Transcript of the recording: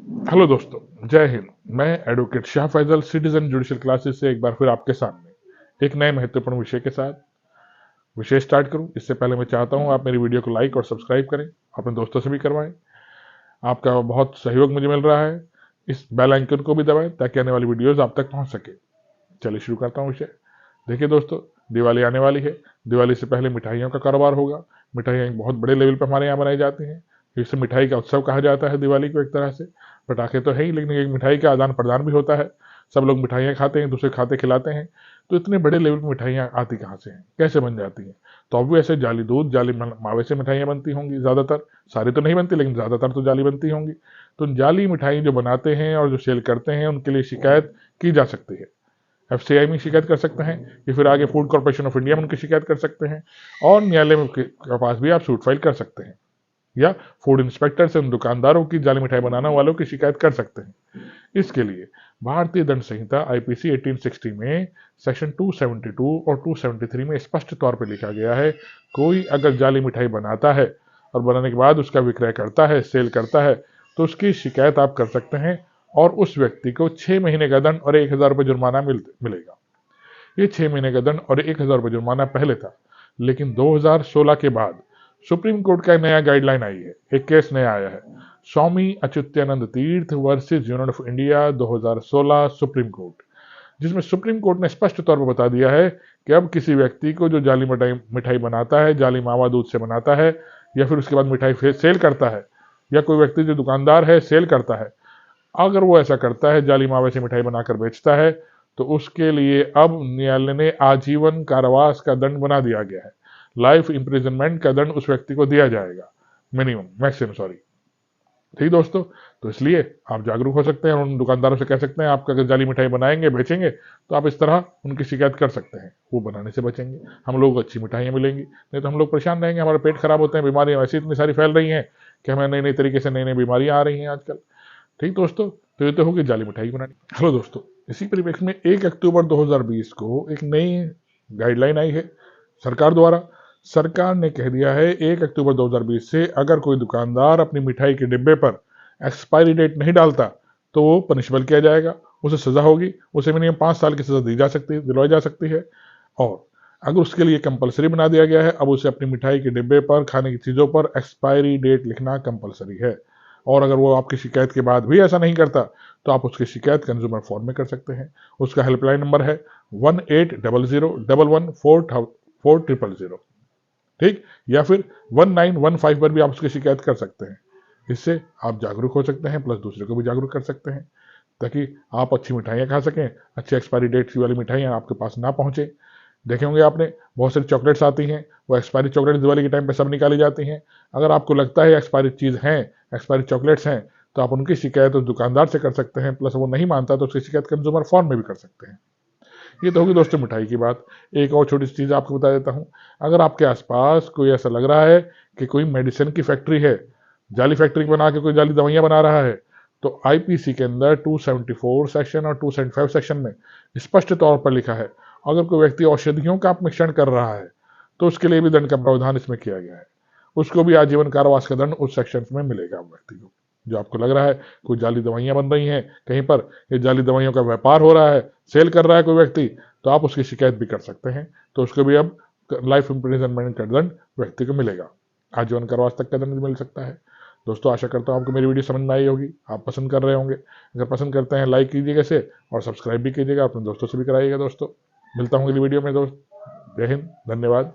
Hello दोस्तों, जय हिंद। मैं advocate Shah Faisal citizen judicial classes से एक बार फिर आपके सामने एक नए महत्वपूर्ण विषय के साथ विषय स्टार्ट करूं। इससे पहले मैं चाहता हूं आप मेरी वीडियो को लाइक और सब्सक्राइब करें, अपने दोस्तों से भी करवाएं। आपका बहुत सहयोग मुझे मिल रहा है। इस बेल आइकन को भी दबाएं ताकि आने वाली वीडियोस आप तक पहुंच सके। चलिए शुरू करता हूं विषय। देखिए दोस्तों, दिवाली आने वाली है। दिवाली से पहले मिठाइयों का कारोबार होगा। मिठाइयाँ एक बहुत बड़े लेवल पर हमारे यहाँ बनाई जाती हैं। इसे मिठाई का उत्सव कहा जाता है दिवाली को एक तरह से। पटाखे तो है ही, लेकिन एक मिठाई का आदान प्रदान भी होता है। सब लोग मिठाइयाँ खाते हैं, दूसरे खाते खिलाते हैं। तो इतने बड़े लेवल पर मिठाइयाँ आती कहाँ से हैं, कैसे बन जाती हैं? तो अब ऐसे जाली दूध, जाली मावे से मिठाइयाँ बनती होंगी ज़्यादातर। सारी तो नहीं बनती, लेकिन ज़्यादातर तो जाली बनती होंगी। तो जाली मिठाई जो बनाते हैं और जो सेल करते हैं, उनके लिए शिकायत की जा सकती है। एफसीआई में शिकायत कर सकते हैं, या फिर आगे फूड कॉर्पोरेशन ऑफ इंडिया में उनकी शिकायत कर सकते हैं, और न्यायालय में के पास भी आप सूट फाइल कर सकते हैं, या फूड इंस्पेक्टर से उन दुकानदारों की, जाली मिठाई बनाने वालों की शिकायत कर सकते हैं। इसके लिए भारतीय दंड संहिता आईपीसी 1860 में सेक्शन 272 और 273 में स्पष्ट तौर पर लिखा गया है, कोई अगर जाली मिठाई बनाता है और बनाने के बाद उसका विक्रय करता है, सेल करता है, तो उसकी शिकायत आप कर सकते हैं, और उस व्यक्ति को 6 महीने का दंड और 1,000 रुपये जुर्माना मिलेगा। ये 6 महीने का दंड और 1,000 रुपये जुर्माना पहले था, लेकिन 2016 के बाद सुप्रीम कोर्ट का नया गाइडलाइन आई है, एक केस नया आया है, स्वामी अच्युतानंद तीर्थ versus union of India 2016 supreme court, जिसमें सुप्रीम कोर्ट ने स्पष्ट तौर पर बता दिया है कि अब किसी व्यक्ति को जो जाली मिठाई मिठाई बनाता है, जाली मावा दूध से बनाता है, या फिर उसके बाद मिठाई सेल करता है, या कोई व्यक्ति जो दुकानदार है सेल करता है, अगर वो ऐसा करता है, जाली मावे से मिठाई बनाकर बेचता है, तो उसके लिए अब न्यायालय ने आजीवन कारावास का दंड बना दिया गया है। लाइफ इंप्रिजनमेंट का दंड उस व्यक्ति को दिया जाएगा, मिनिमम, मैक्सिमम सॉरी। ठीक दोस्तों, तो इसलिए आप जागरूक हो सकते हैं और उन दुकानदारों से कह सकते हैं, आप अगर जाली मिठाई बनाएंगे, बेचेंगे, तो आप इस तरह उनकी शिकायत कर सकते हैं। वो बनाने से बचेंगे, हम लोग अच्छी मिठाइयाँ मिलेंगी, नहीं तो हम लोग परेशान रहेंगे, हमारा पेट खराब होते हैं, बीमारियाँ वैसे इतनी सारी फैल रही हैं कि हमें नई नई तरीके से नई नई बीमारियाँ आ रही हैं आजकल। ठीक दोस्तों, तो ये तो होगी जाली मिठाई बनानी। हेलो दोस्तों, इसी परिप्रेक्ष्य में 1 अक्टूबर 2020 को एक नई गाइडलाइन आई है सरकार द्वारा। सरकार ने कह दिया है 1 अक्टूबर 2020 से अगर कोई दुकानदार अपनी मिठाई के डिब्बे पर एक्सपायरी डेट नहीं डालता, तो वो पनिशबल किया जाएगा, उसे सजा होगी, उसे मिनिमम 5 साल की सजा दिलवाई जा सकती है। और अगर उसके लिए कंपलसरी बना दिया गया है, अब उसे अपनी मिठाई के डिब्बे पर, खाने की चीज़ों पर एक्सपायरी डेट लिखना कंपलसरी है। और अगर वो आपकी शिकायत के बाद भी ऐसा नहीं करता, तो आप उसकी शिकायत कंज्यूमर फोरम में कर सकते हैं। उसका हेल्पलाइन नंबर है 1800114400, ठीक, या फिर 1915 पर भी आप उसकी शिकायत कर सकते हैं। इससे आप जागरूक हो सकते हैं, प्लस दूसरे को भी जागरूक कर सकते हैं, ताकि आप अच्छी मिठाइयाँ खा सकें, अच्छी एक्सपायरी डेट वाली मिठाइयाँ आपके पास ना पहुँचे। देखे होंगे आपने, बहुत सारी चॉकलेट्स आती हैं, वो एक्सपायरी चॉकलेट दिवाली के टाइम पे सब निकाली जाती हैं। अगर आपको लगता है एक्सपायरी चीज़ हैं, एक्सपायरी चॉकलेट्स हैं, तो आप उनकी शिकायत उस दुकानदार से कर सकते हैं, प्लस वो नहीं मानता तो उसकी शिकायत कंज्यूमर फोरम में भी कर सकते हैं। ये तो होगी दोस्तों मिठाई की बात। एक और छोटी सी चीज़ आपको बता देता हूँ। अगर आपके आसपास कोई ऐसा लग रहा है कि कोई मेडिसिन की फैक्ट्री है, जाली फैक्ट्री बना के कोई जाली दवाइयाँ बना रहा है, तो आईपीसी के अंदर 274 सेक्शन और 275 सेक्शन में स्पष्ट तौर पर लिखा है, अगर कोई व्यक्ति औषधियों का मिश्रण कर रहा है, तो उसके लिए भी दंड का प्रावधान इसमें किया गया है। उसको भी आजीवन कारावास का दंड उस सेक्शन में मिलेगा व्यक्ति को। जो आपको लग रहा है कोई जाली दवाइयाँ बन रही हैं कहीं पर, ये जाली दवाइयों का व्यापार हो रहा है, सेल कर रहा है कोई व्यक्ति, तो आप उसकी शिकायत भी कर सकते हैं। तो उसको भी अब लाइफ इम्प्रिजनमेंट का दंड व्यक्ति को मिलेगा, आजीवन कारावास तक का दंड मिल सकता है। दोस्तों, आशा करता हूँ आपको मेरी वीडियो समझ में आई होगी, आप पसंद कर रहे होंगे। अगर पसंद करते हैं, लाइक कीजिएगा इसे, और सब्सक्राइब भी कीजिएगा, अपने दोस्तों से भी कराइएगा। दोस्तों, मिलता हूँ अगली वीडियो में दोस्त। जय हिंद, धन्यवाद।